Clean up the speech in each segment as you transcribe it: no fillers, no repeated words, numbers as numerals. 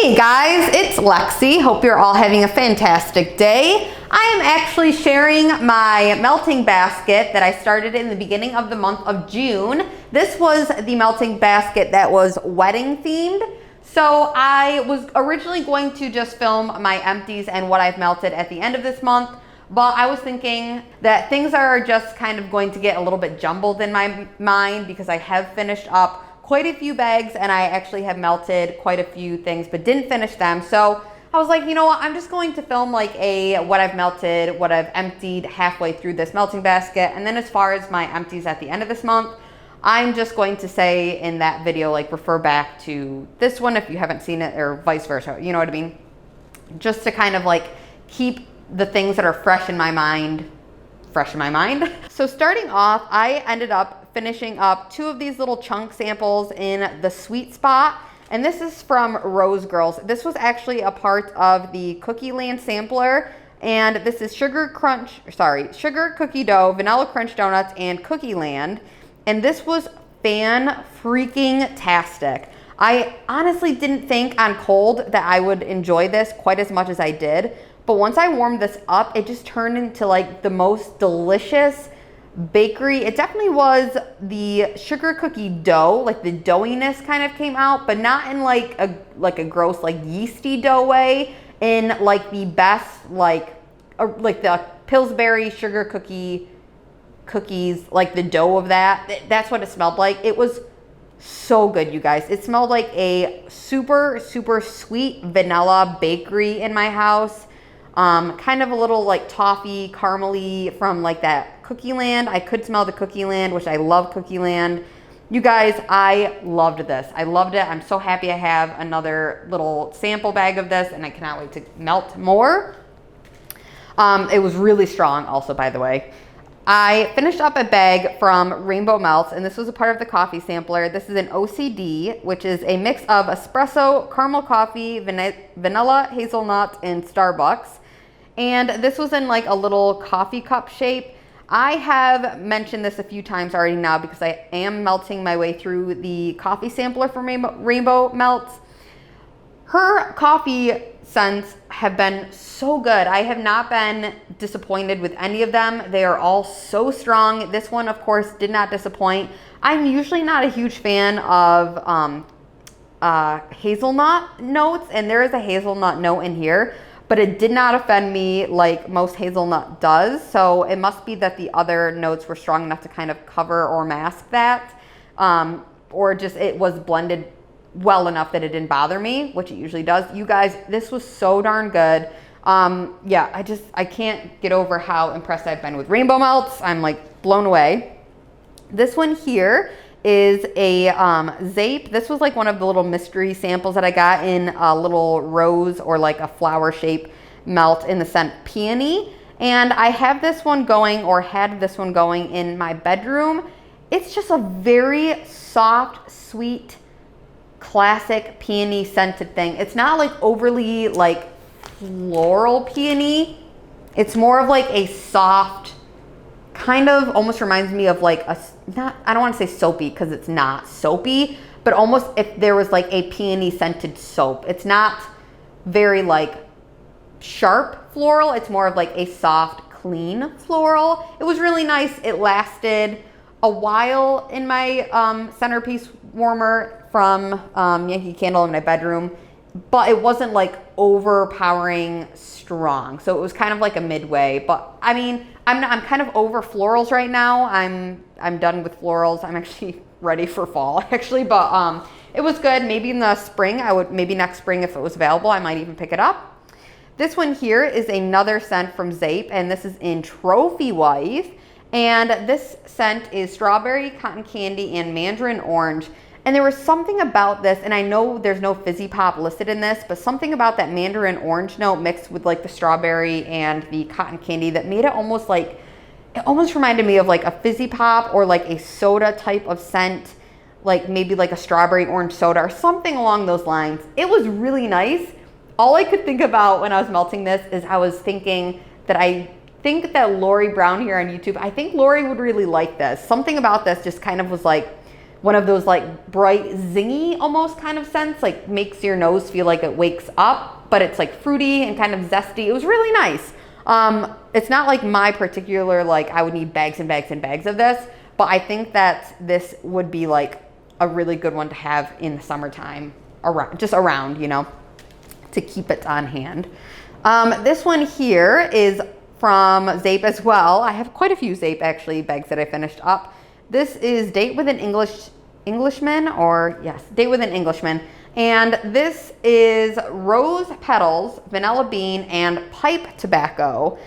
Hey guys, it's Lexi. Hope you're all having a fantastic day. I am actually sharing my melting basket that I started in the beginning of the month of June. This was the melting basket that was wedding themed. So I was originally going to just film my empties and what I've melted at the end of this month, but I was thinking that things are just kind of going to get a little bit jumbled in my mind because I have finished up quite a few bags and I actually have melted quite a few things but didn't finish them. So I was like, you know what, I'm just going to film like what I've melted, what I've emptied halfway through this melting basket. And then as far as my empties at the end of this month, I'm just going to say in that video, like refer back to this one if you haven't seen it, or vice versa, you know what I mean? Just to kind of like keep the things that are fresh in my mind. So starting off, I ended up finishing up 2 of these little chunk samples in the sweet spot. And this is from Rose Girls. This was actually a part of the Cookie Land sampler. And this is sugar cookie dough, vanilla crunch donuts, and Cookie Land. And this was fan-freaking-tastic. I honestly didn't think on cold that I would enjoy this quite as much as I did. But once I warmed this up, it just turned into like the most delicious bakery. It definitely was the sugar cookie dough, like the doughiness kind of came out, but not in like a gross like yeasty dough way, in like the best like the Pillsbury sugar cookies, like the dough of that's what it smelled like. It was so good, you guys. It smelled like a super sweet vanilla bakery in my house. Kind of a little like toffee caramely from like that Cookie Land. I could smell the Cookie Land, which I love Cookie Land. You guys, I loved this. I loved it. I'm so happy I have another little sample bag of this and I cannot wait to melt more. It was really strong also, by the way. I finished up a bag from Rainbow Melts, and this was a part of the coffee sampler. This is an OCD, which is a mix of espresso, caramel coffee, vanilla, hazelnut, and Starbucks. And this was in like a little coffee cup shape. I have mentioned this a few times already now because I am melting my way through the coffee sampler from Rainbow Melts. Her coffee scents have been so good. I have not been disappointed with any of them. They are all so strong. This one, of course, did not disappoint. I'm usually not a huge fan of hazelnut notes, and there is a hazelnut note in here, but it did not offend me like most hazelnut does. So it must be that the other notes were strong enough to kind of cover or mask that, or just it was blended well enough that it didn't bother me, which it usually does. You guys, this was so darn good. Yeah, I can't get over how impressed I've been with Rainbow Melts. I'm like blown away. This one here is a Zape. This was like one of the little mystery samples that I got in a little rose or like a flower shape melt in the scent Peony. And I have this one going, or had this one going in my bedroom. It's just a very soft, sweet, classic peony scented thing. It's not like overly like floral peony. It's more of like a soft, kind of almost reminds me of like I don't want to say soapy because it's not soapy, but almost if there was like a peony scented soap. It's not very like sharp floral. It's more of like a soft, clean floral. It was really nice. It lasted a while in my centerpiece warmer from Yankee Candle in my bedroom, but it wasn't like overpowering strong. So it was kind of like a midway. But I mean, I'm kind of over florals right now. I'm done with florals. I'm actually ready for fall actually, but it was good. Maybe in the spring, maybe next spring if it was available, I might even pick it up. This one here is another scent from Zape, and this is in Trophy Wife. And this scent is strawberry, cotton candy, and mandarin orange. And there was something about this, and I know there's no fizzy pop listed in this, but something about that mandarin orange note mixed with like the strawberry and the cotton candy that made it almost reminded me of like a fizzy pop or like a soda type of scent, like maybe like a strawberry orange soda or something along those lines. It was really nice. All I could think about when I was melting this is I was thinking that I think that Lori Brown here on YouTube, I think Lori would really like this. Something about this just kind of was like one of those like bright zingy almost kind of scents, like makes your nose feel like it wakes up, but it's like fruity and kind of zesty. It was really nice. It's not like my particular, like I would need bags and bags and bags of this, but I think that this would be like a really good one to have in the summertime around, you know, to keep it on hand. This one here is from Zape as well. I have quite a few Zape actually bags that I finished up. This is Date with an Englishman, or yes, Date with an Englishman. And this is rose petals, vanilla bean, and pipe tobacco.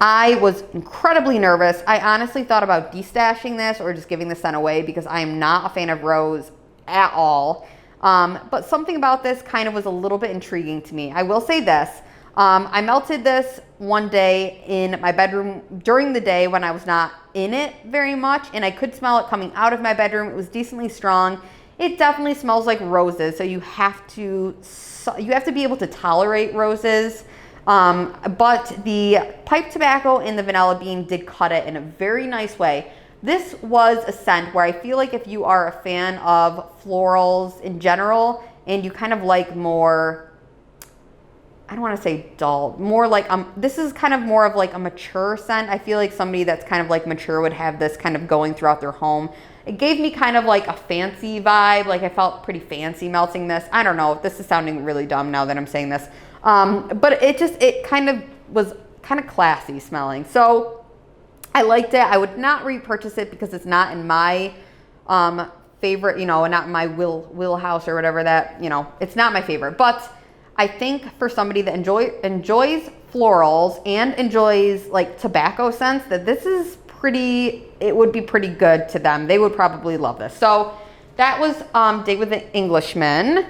I was incredibly nervous. I honestly thought about destashing this or just giving the scent away because I am not a fan of rose at all. But something about this kind of was a little bit intriguing to me. I will say this. I melted this one day in my bedroom during the day when I was not in it very much, and I could smell it coming out of my bedroom. It was decently strong. It definitely smells like roses, so you have to be able to tolerate roses. But the pipe tobacco and the vanilla bean did cut it in a very nice way. This was a scent where I feel like if you are a fan of florals in general and you kind of like more, I don't want to say dull, more like, this is kind of more of like a mature scent. I feel like somebody that's kind of like mature would have this kind of going throughout their home. It gave me kind of like a fancy vibe. Like I felt pretty fancy melting this. I don't know. This is sounding really dumb now that I'm saying this. But it kind of was kind of classy smelling. So I liked it. I would not repurchase it because it's not in my favorite, you know, not in my wheelhouse or whatever that, you know, it's not my favorite. But I think for somebody that enjoys florals and enjoys like tobacco scents, that this is it would be pretty good to them. They would probably love this. So that was Date with an Englishman.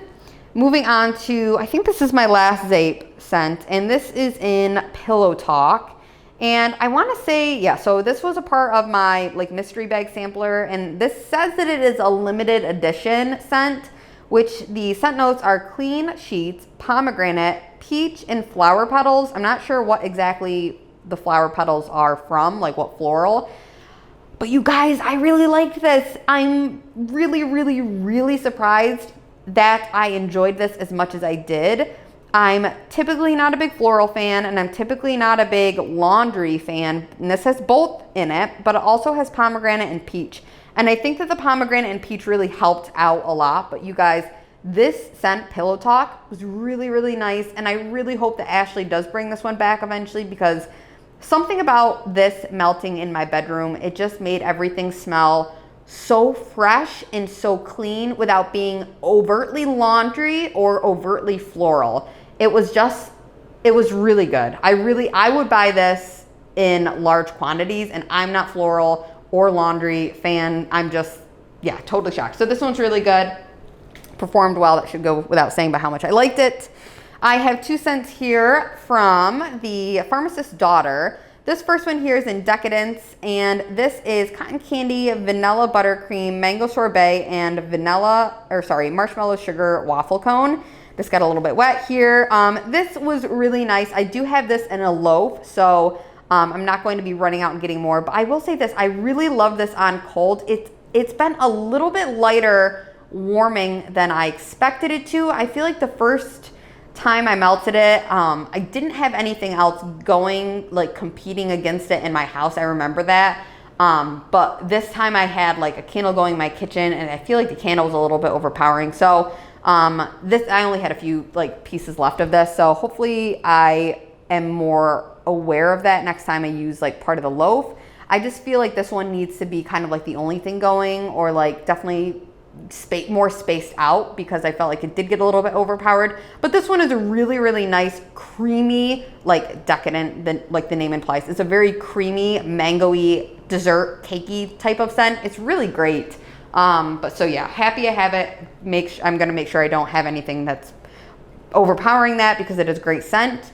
Moving on to, I think this is my last Zape scent, and this is in Pillow Talk. And I want to say, yeah, so this was a part of my like mystery bag sampler, and this says that it is a limited edition scent, which the scent notes are clean sheets, pomegranate, peach, and flower petals. I'm not sure what exactly the flower petals are from, like what floral. But you guys, I really liked this. I'm really, really, really surprised that I enjoyed this as much as I did. I'm typically not a big floral fan, and I'm typically not a big laundry fan. And this has both in it, but it also has pomegranate and peach. And I think that the pomegranate and peach really helped out a lot. But you guys, this scent, Pillow Talk, was really, really nice. And I really hope that Ashley does bring this one back eventually, because something about this melting in my bedroom, it just made everything smell so fresh and so clean without being overtly laundry or overtly floral. It was really good. I would buy this in large quantities, and I'm not floral or laundry fan. I'm just, yeah, totally shocked. So this one's really good. Performed well. That should go without saying about how much I liked it. I have two scents here from the Pharmacist Daughter. This first one here is in Decadence, and this is cotton candy, vanilla buttercream, mango sorbet, and marshmallow sugar waffle cone. This got a little bit wet here. This was really nice. I do have this in a loaf, so I'm not going to be running out and getting more, but I will say this, I really love this on cold. It's been a little bit lighter warming than I expected it to. I feel like the first time I melted it, I didn't have anything else going, like competing against it in my house. I remember that. But this time I had like a candle going in my kitchen, and I feel like the candle was a little bit overpowering. So I only had a few like pieces left of this. So hopefully I am more aware of that next time I use like part of the loaf. I just feel like this one needs to be kind of like the only thing going, or like definitely more spaced out, because I felt like it did get a little bit overpowered. But this one is a really, really nice, creamy, like decadent, like the name implies. It's a very creamy, mango-y, dessert, cakey type of scent. It's really great. But so yeah, happy I have it. I'm gonna make sure I don't have anything that's overpowering that, because it is great scent.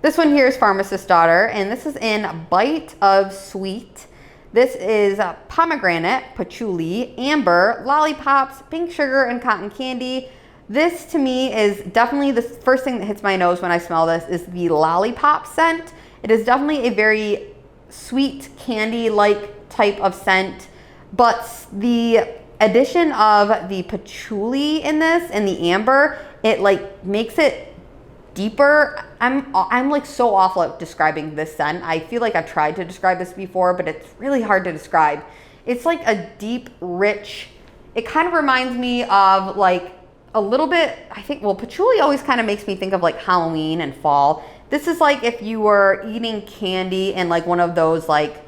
This one here is Pharmacist Daughter, and this is in Bite of Sweet. This is pomegranate, patchouli, amber, lollipops, pink sugar, and cotton candy. This to me is definitely the first thing that hits my nose when I smell this is the lollipop scent. It is definitely a very sweet candy-like type of scent, but addition of the patchouli in this and the amber, it like makes it deeper. I'm like so awful at describing this scent. I feel like I've tried to describe this before, but it's really hard to describe. It's like a deep, rich, it kind of reminds me of like a little bit, I think, well, patchouli always kind of makes me think of like Halloween and fall. This is like if you were eating candy in like one of those like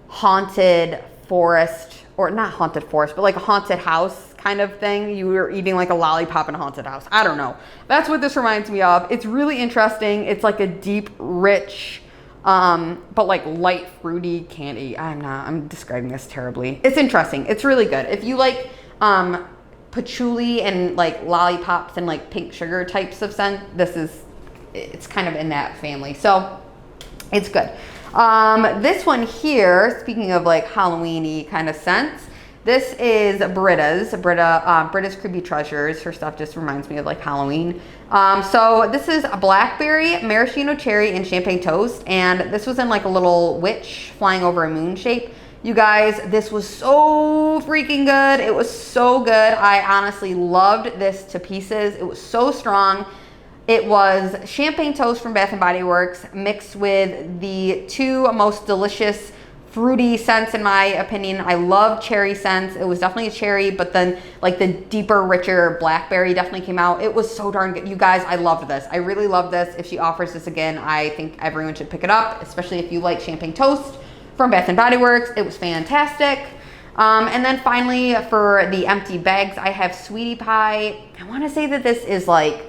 haunted forest, or not haunted forest, but like a haunted house kind of thing. You were eating like a lollipop in a haunted house. I don't know. That's what this reminds me of. It's really interesting. It's like a deep, rich, but like light fruity candy. I'm describing this terribly. It's interesting. It's really good. If you like patchouli and like lollipops and like pink sugar types of scent, it's kind of in that family. So it's good. This one here, speaking of like Halloween-y kind of scents, this is Britta's Creepy Treasures. Her stuff just reminds me of like Halloween. So this is a blackberry, maraschino cherry, and champagne toast. And this was in like a little witch flying over a moon shape. You guys, this was so freaking good. It was so good. I honestly loved this to pieces. It was so strong. It was champagne toast from Bath & Body Works mixed with the two most delicious fruity scents in my opinion. I love cherry scents. It was definitely a cherry, but then like the deeper, richer blackberry definitely came out. It was so darn good. You guys, I loved this. I really love this. If she offers this again, I think everyone should pick it up, especially if you like champagne toast from Bath & Body Works. It was fantastic. And then finally for the empty bags, I have Sweetie Pie. I want to say that this is like,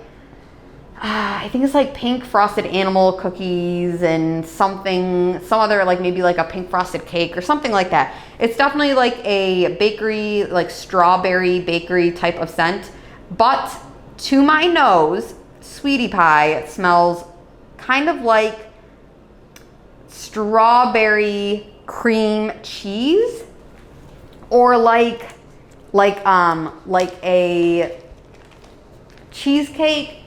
I think it's like pink frosted animal cookies and some other like maybe like a pink frosted cake or something like that. It's definitely like a bakery, like strawberry bakery type of scent. But to my nose, Sweetie Pie smells kind of like strawberry cream cheese, or like a cheesecake,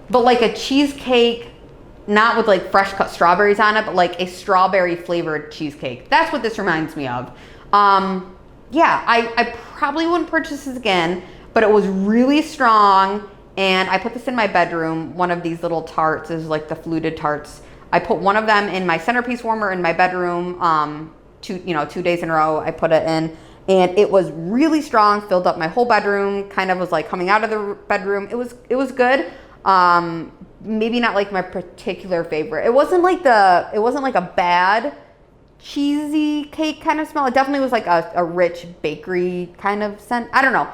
but like a cheesecake, not with like fresh cut strawberries on it, but like a strawberry flavored cheesecake. That's what this reminds me of. Yeah, I probably wouldn't purchase this again, but it was really strong. And I put this in my bedroom. One of these little tarts is like the fluted tarts. I put one of them in my centerpiece warmer in my bedroom. 2 days in a row I put it in, and it was really strong, filled up my whole bedroom, kind of was like coming out of the bedroom. It was good. Maybe not like my particular favorite. It wasn't like a bad cheesy cake kind of smell. It definitely was like a rich bakery kind of scent. I don't know.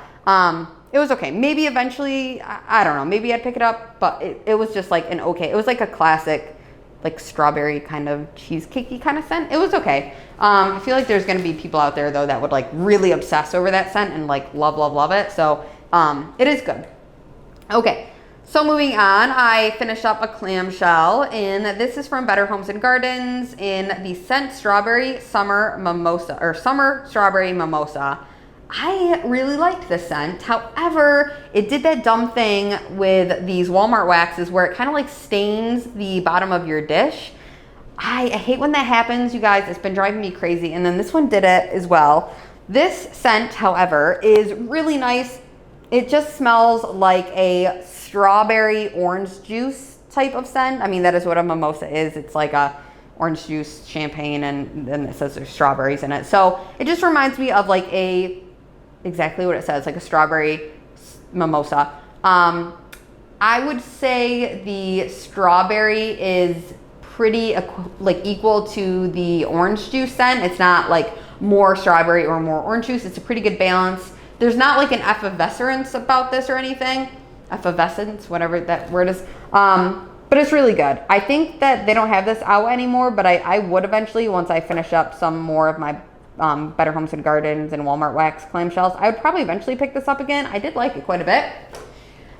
It was okay. Maybe eventually, I don't know, maybe I'd pick it up, but it was just like it was like a classic, like strawberry kind of cheesecakey kind of scent. It was okay. I feel like there's gonna be people out there though that would like really obsess over that scent and like love it. So it is good. Okay. So moving on, I finished up a clamshell, and this is from Better Homes and Gardens in the scent Strawberry Summer Mimosa, or Summer Strawberry Mimosa. I really liked this scent. However, it did that dumb thing with these Walmart waxes where it kind of like stains the bottom of your dish. I hate when that happens, you guys. It's been driving me crazy, and then this one did it as well. This scent, however, is really nice. It just smells like a strawberry orange juice type of scent. I mean, that is what a mimosa is. It's like a orange juice champagne, and then it says there's strawberries in it. So it just reminds me of like exactly what it says, like a strawberry mimosa. I would say the strawberry is pretty like equal to the orange juice scent. It's not like more strawberry or more orange juice. It's a pretty good balance. There's not like an effervescence about this or anything. Effervescence, whatever that word is. But it's really good. I think that they don't have this out anymore, but I would eventually, once I finish up some more of my Better Homes and Gardens and Walmart wax clamshells, I would probably eventually pick this up again. I did like it quite a bit.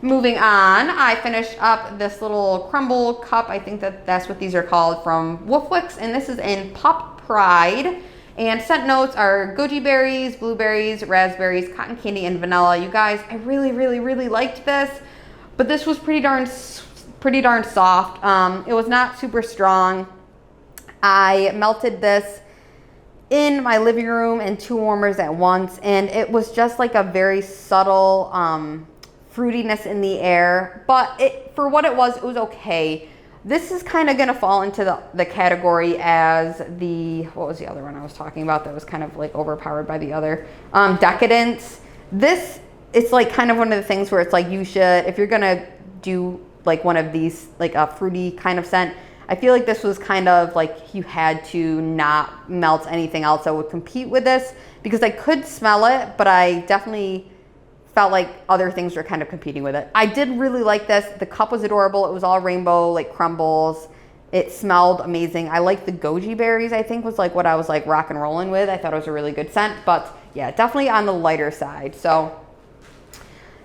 Moving on, I finished up this little crumble cup. I think that's what these are called, from Wicks, and this is in Pop Pride. And scent notes are goji berries, blueberries, raspberries, cotton candy, and vanilla. You guys, I really, really, really liked this, but this was pretty darn soft. It was not super strong. I melted this in my living room and 2 warmers at once, and it was just like a very subtle fruitiness in the air, but for what it was okay. This is kind of going to fall into the category as what was the other one I was talking about that was kind of like overpowered by the other? Decadence. This, it's like kind of one of the things where it's like you should, if you're going to do like one of these, like a fruity kind of scent, I feel like this was kind of like you had to not melt anything else that would compete with this, because I could smell it, but I definitely felt like other things were kind of competing with it. I did really like this. The cup was adorable. It was all rainbow, like crumbles. It smelled amazing. I like the goji berries, I think was like what I was like rock and rolling with. I thought it was a really good scent, but yeah, definitely on the lighter side. So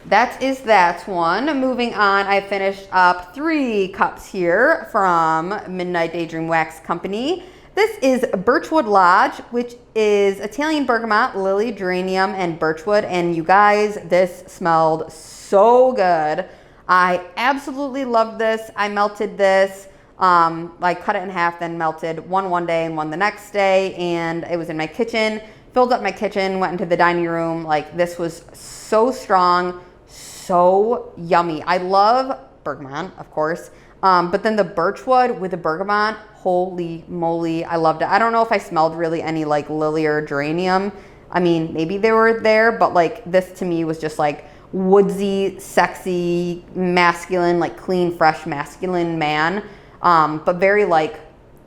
that is that one. Moving on, I finished up 3 cups here from Midnight Daydream Wax Company. This is Birchwood Lodge, which is Italian bergamot, lily, geranium, and birchwood. And you guys, this smelled so good. I absolutely loved this. I melted this. I cut it in half, then melted one day and one the next day. And it was in my kitchen, filled up my kitchen, went into the dining room. Like, this was so strong. So yummy. I love bergamot, of course, but then the birchwood with the bergamot, holy moly, I loved it. I don't know if I smelled really any like lily or geranium. I mean, maybe they were there, but like this to me was just like woodsy, sexy, masculine, like clean, fresh, masculine man, but very like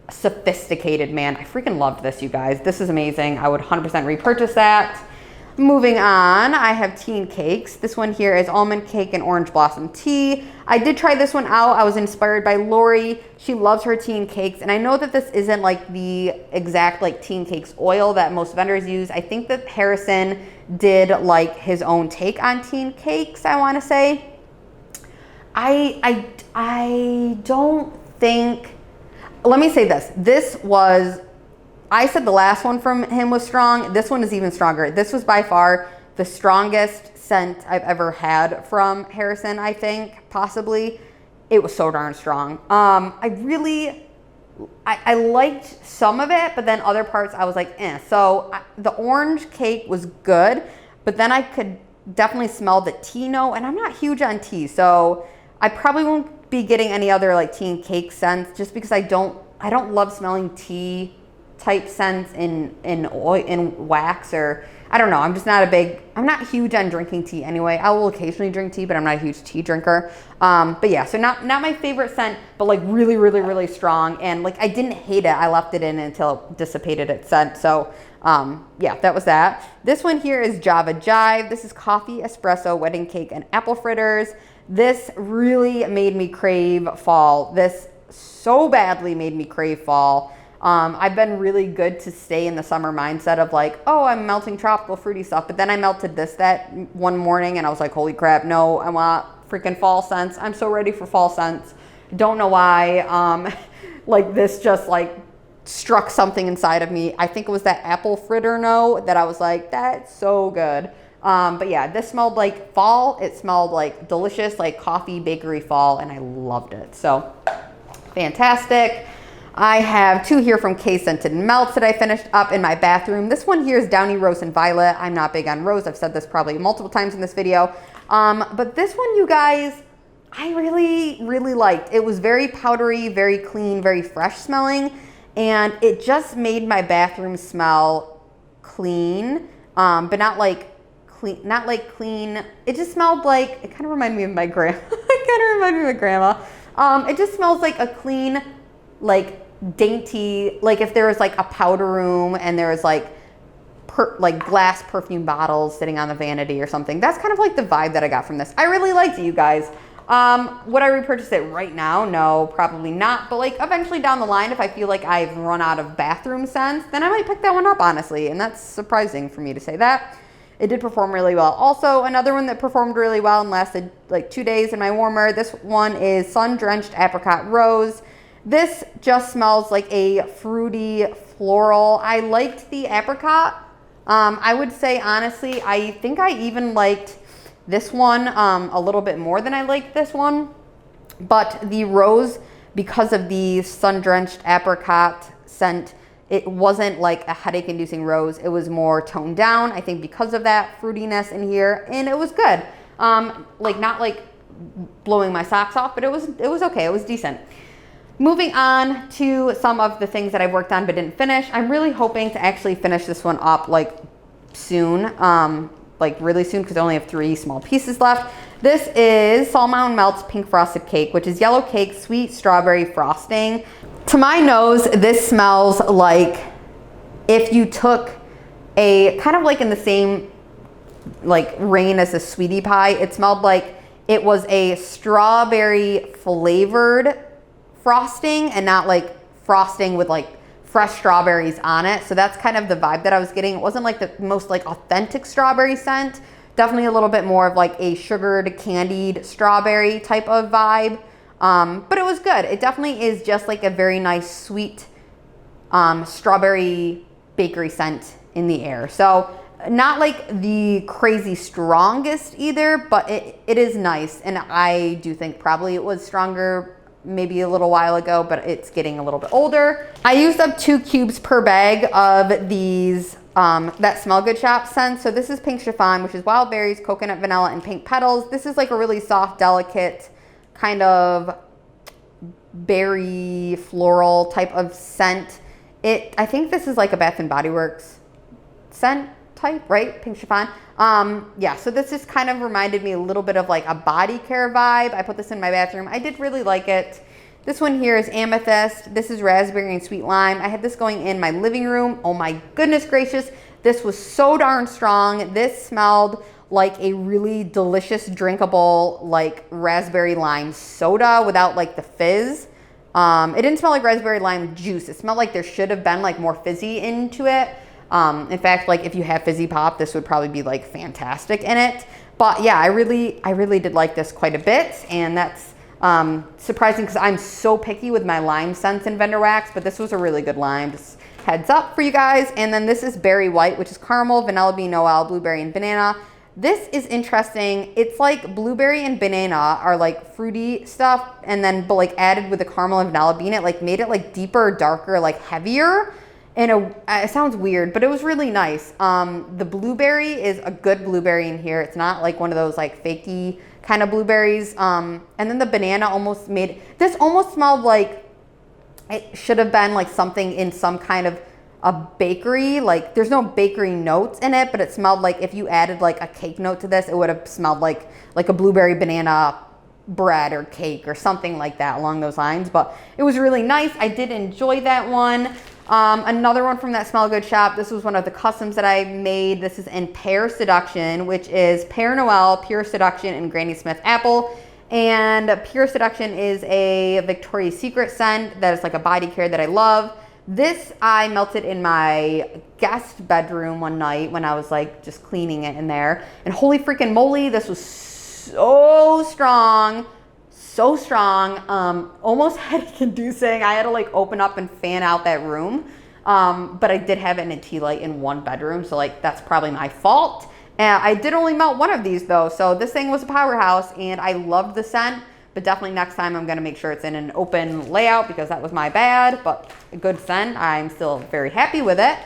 sophisticated man. I freaking loved this, you guys. This is amazing. I would 100% repurchase that. Moving on, I have tea and cakes. This one here is almond cake and orange blossom tea. I did try this one out. I was inspired by Lori. She loves her tea and cakes. And I know that this isn't like the exact like tea and cakes oil that most vendors use. I think that Harrison did like his own take on tea and cakes, I want to say. I don't think, let me say this was, I said the last one from him was strong. This one is even stronger. This was by far the strongest scent I've ever had from Harrison, I think, possibly. It was so darn strong. I liked some of it, but then other parts I was like, eh. So the orange cake was good, but then I could definitely smell the tea note, and I'm not huge on tea, so I probably won't be getting any other like tea and cake scents, just because I don't love smelling tea type scents in oil, in wax, or I don't know. I'm just not I'm not huge on drinking tea anyway. I will occasionally drink tea, but I'm not a huge tea drinker. But yeah, so not my favorite scent, but like really, really, really strong. And like, I didn't hate it. I left it in until it dissipated its scent. So yeah, that was that. This one here is Java Jive. This is coffee, espresso, wedding cake, and apple fritters. This really made me crave fall. This so badly made me crave fall. I've been really good to stay in the summer mindset of like, oh, I'm melting tropical fruity stuff. But then I melted that one morning and I was like, holy crap, no, I want freaking fall scents. I'm so ready for fall scents. Don't know why. Like this just like struck something inside of me. I think it was that apple fritter note that I was like, that's so good. But yeah, this smelled like fall. It smelled like delicious, like coffee bakery fall, and I loved it. So fantastic. I have 2 here from K Scented Melts that I finished up in my bathroom. This one here is Downy Rose and Violet. I'm not big on rose. I've said this probably multiple times in this video. But this one, you guys, I really, really liked. It was very powdery, very clean, very fresh smelling. And it just made my bathroom smell clean, but not like clean. It just smelled like, it kind of reminded me of my grandma. It just smells like a clean, like dainty, like if there was like a powder room and there was like glass perfume bottles sitting on the vanity or something. That's kind of like the vibe that I got from this. I really liked it, you guys. Would I repurchase it right now? No, probably not. But like eventually down the line, if I feel like I've run out of bathroom scents, then I might pick that one up, honestly. And that's surprising for me to say that. It did perform really well. Also, another one that performed really well and lasted like 2 days in my warmer. This one is Sun Drenched Apricot Rose. This just smells like a fruity floral. I liked the apricot. I would say, honestly, I think I even liked this one a little bit more than I liked this one. But the rose, because of the sun-drenched apricot scent, it wasn't like a headache inducing rose. It was more toned down, I think because of that fruitiness in here, and it was good. Like not like blowing my socks off, but it was okay. It was decent. Moving on to some of the things that I've worked on but didn't finish. I'm really hoping to actually finish this one up like soon, like really soon, because I only have 3 small pieces left. This is Salt Mountain Melts Pink Frosted Cake, which is yellow cake, sweet strawberry frosting. To my nose, this smells like if you took a, kind of like in the same like reign as a sweetie pie, it smelled like it was a strawberry flavored frosting and not like frosting with like fresh strawberries on it. So that's kind of the vibe that I was getting. It wasn't like the most like authentic strawberry scent. Definitely a little bit more of like a sugared candied strawberry type of vibe. But it was good. It definitely is just like a very nice sweet strawberry bakery scent in the air. So not like the crazy strongest either, but it is nice. And I do think probably it was stronger maybe a little while ago, but it's getting a little bit older. I used up 2 cubes per bag of these that Smell Good Shop scents. So this is Pink Chiffon, which is wild berries, coconut, vanilla, and pink petals. This is like a really soft, delicate kind of berry floral type of scent. I think this is like a Bath and Body Works scent type, right? Pink Chiffon. Yeah, so this just kind of reminded me a little bit of like a body care vibe. I put this in my bathroom. I did really like it. This one here is Amethyst. This is raspberry and sweet lime. I had this going in my living room. Oh my goodness gracious. This was so darn strong. This smelled like a really delicious, drinkable, like raspberry lime soda without like the fizz. It didn't smell like raspberry lime juice. It smelled like there should have been like more fizzy into it. In fact, like if you have fizzy pop, this would probably be like fantastic in it. But yeah, I really did like this quite a bit, and that's surprising because I'm so picky with my lime scents in Vendor Wax, but this was a really good lime. Just heads up for you guys. And then this is Berry White, which is caramel, vanilla bean, Noel, blueberry, and banana. This is interesting. It's like blueberry and banana are like fruity stuff, and then but like added with the caramel and vanilla bean, it like made it like deeper, darker, like heavier. And it sounds weird, but it was really nice. The blueberry is a good blueberry in here. It's not like one of those like fakey kind of blueberries. And then the banana almost made, this almost smelled like it should have been like something in some kind of a bakery. Like there's no bakery notes in it, but it smelled like if you added like a cake note to this, it would have smelled like a blueberry banana bread or cake or something like that along those lines. But it was really nice. I did enjoy that one. Another one from that Smell Good shop. This was one of the customs that I made. This is in Pear Seduction, which is Pear Noel, Pure Seduction, and Granny Smith Apple. And Pure Seduction is a Victoria's Secret scent that is like a body care that I love. This I melted in my guest bedroom one night when I was like just cleaning it in there. And holy freaking moly, this was so strong. So strong, almost headache inducing. I had to like open up and fan out that room. But I did have it in a tea light in one bedroom. So like that's probably my fault. I did only melt one of these though. So this thing was a powerhouse and I loved the scent, but definitely next time I'm gonna make sure it's in an open layout because that was my bad, but a good scent. I'm still very happy with it.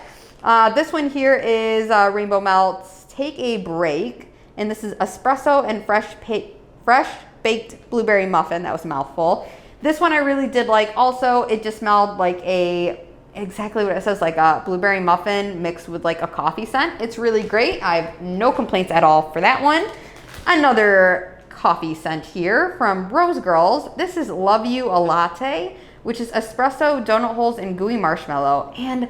This one here is Rainbow Melts Take a Break. And this is Espresso and fresh baked blueberry muffin. That was a mouthful. This one I really did like. Also, it just smelled like exactly what it says, like a blueberry muffin mixed with like a coffee scent. It's really great. I have no complaints at all for that one. Another coffee scent here from Rose Girls. This is Love You a Latte, which is espresso, donut holes, and gooey marshmallow. And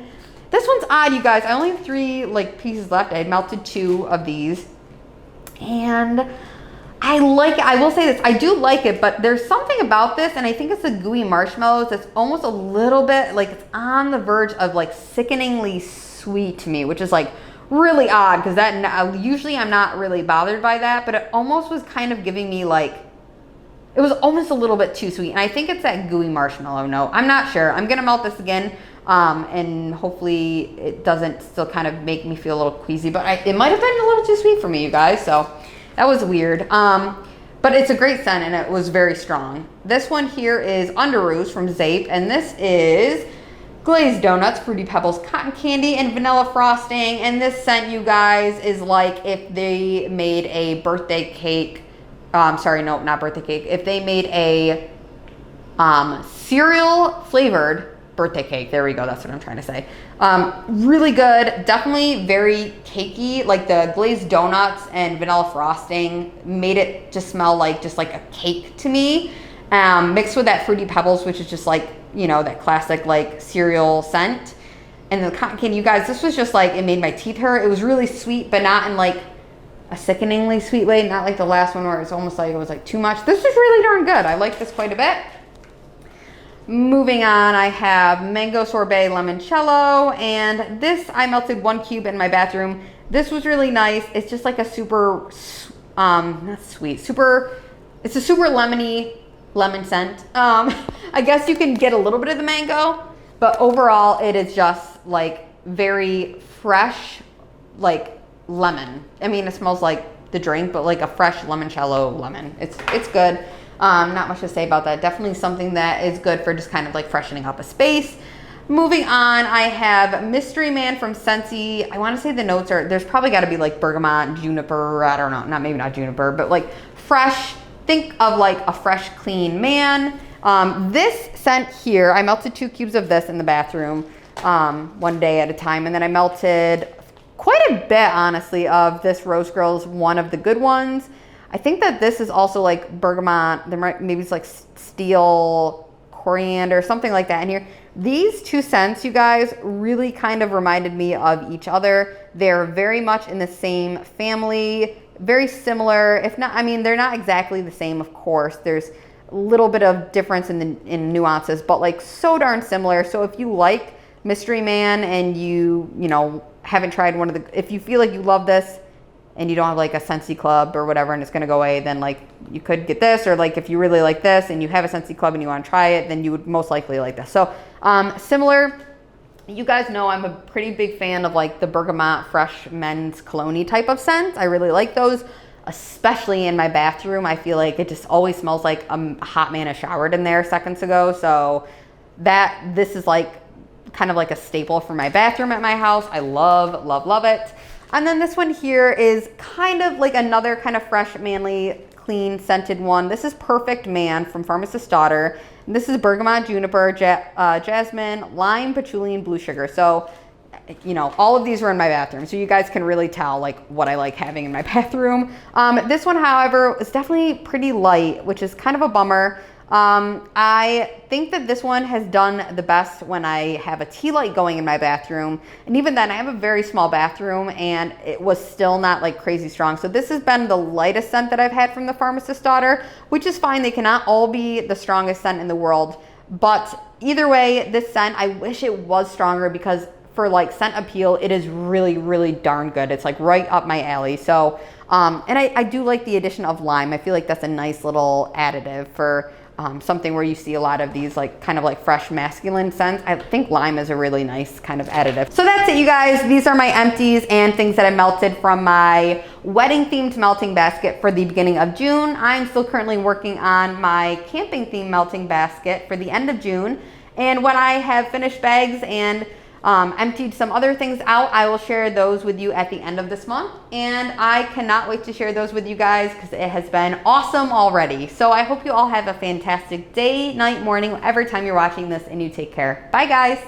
this one's odd, you guys. I only have 3 like pieces left. I melted 2 of these. And I like it. I will say this, I do like it, but there's something about this, and I think it's the gooey marshmallows that's almost a little bit like it's on the verge of like sickeningly sweet to me, which is like really odd because that usually I'm not really bothered by that, but it almost was kind of giving me like, it was almost a little bit too sweet. And I think it's that gooey marshmallow note. I'm not sure. I'm gonna melt this again, and hopefully it doesn't still kind of make me feel a little queasy, but it might have been a little too sweet for me, you guys. So that was weird. But it's a great scent and it was very strong. This one here is Underoos from Zape, and this is glazed donuts, Fruity Pebbles, cotton candy, and vanilla frosting. And this scent, you guys, is like if they made a birthday cake. Sorry, no, not birthday cake. If they made a cereal flavored birthday cake. There we go. That's what I'm trying to say. Really good. Definitely very cakey. Like the glazed donuts and vanilla frosting made it just smell like just like a cake to me. Mixed with that Fruity Pebbles, which is just like, you know, that classic like cereal scent. And the cotton candy, you guys, this was just like, it made my teeth hurt. It was really sweet, but not in like a sickeningly sweet way. Not like the last one where it's almost like it was like too much. This was really darn good. I like this quite a bit. Moving on, I have mango sorbet limoncello, and this I melted 1 cube in my bathroom. This was really nice. It's just like a super, not sweet, super, it's a super lemony lemon scent. I guess you can get a little bit of the mango, but overall it is just like very fresh, like lemon. I mean, it smells like the drink, but like a fresh limoncello lemon. It's good. Not much to say about that. Definitely something that is good for just kind of like freshening up a space. Moving on, I have Mystery Man from Scentsy. I want to say the notes are, there's probably got to be like bergamot, juniper, I don't know, maybe not juniper, but like fresh. Think of like a fresh, clean man. This scent here, I melted 2 cubes of this in the bathroom one day at a time, and then I melted quite a bit, honestly, of this Rose Girls, one of the good ones. I think that this is also like bergamot, maybe it's like steel coriander, something like that in here. These 2 scents, you guys, really kind of reminded me of each other. They're very much in the same family, very similar, if not, I mean, they're not exactly the same, of course. There's a little bit of difference in nuances, but like so darn similar. So if you like Mystery Man and you know, haven't tried one of the, if you feel like you love this, and you don't have like a Scentsy Club or whatever and it's gonna go away, then like you could get this, or like if you really like this and you have a Scentsy Club and you wanna try it, then you would most likely like this. So similar, you guys know I'm a pretty big fan of like the bergamot fresh men's cologne type of scents. I really like those, especially in my bathroom. I feel like it just always smells like a hot man has showered in there seconds ago. So this is like kind of like a staple for my bathroom at my house. I love, love, love it. And then this one here is kind of like another kind of fresh, manly, clean, scented one. This is Perfect Man from Pharmacist Daughter. And this is bergamot, juniper, jasmine, lime, patchouli, and blue sugar. So, you know, all of these were in my bathroom. So you guys can really tell like what I like having in my bathroom. This one, however, is definitely pretty light, which is kind of a bummer. I think that this one has done the best when I have a tea light going in my bathroom. And even then, I have a very small bathroom and it was still not like crazy strong. So this has been the lightest scent that I've had from the Pharmacist Daughter, which is fine. They cannot all be the strongest scent in the world. But either way, this scent, I wish it was stronger because for like scent appeal, it is really, really darn good. It's like right up my alley. So, and I do like the addition of lime. I feel like that's a nice little additive for something where you see a lot of these like kind of like fresh masculine scents. I think lime is a really nice kind of additive. So that's it, you guys. These are my empties and things that I melted from my wedding themed melting basket for the beginning of June. I'm still currently working on my camping theme melting basket for the end of June. And when I have finished bags and emptied some other things out, I will share those with you at the end of this month. And I cannot wait to share those with you guys because it has been awesome already. So I hope you all have a fantastic day, night, morning, every time you're watching this, and you take care. Bye, guys.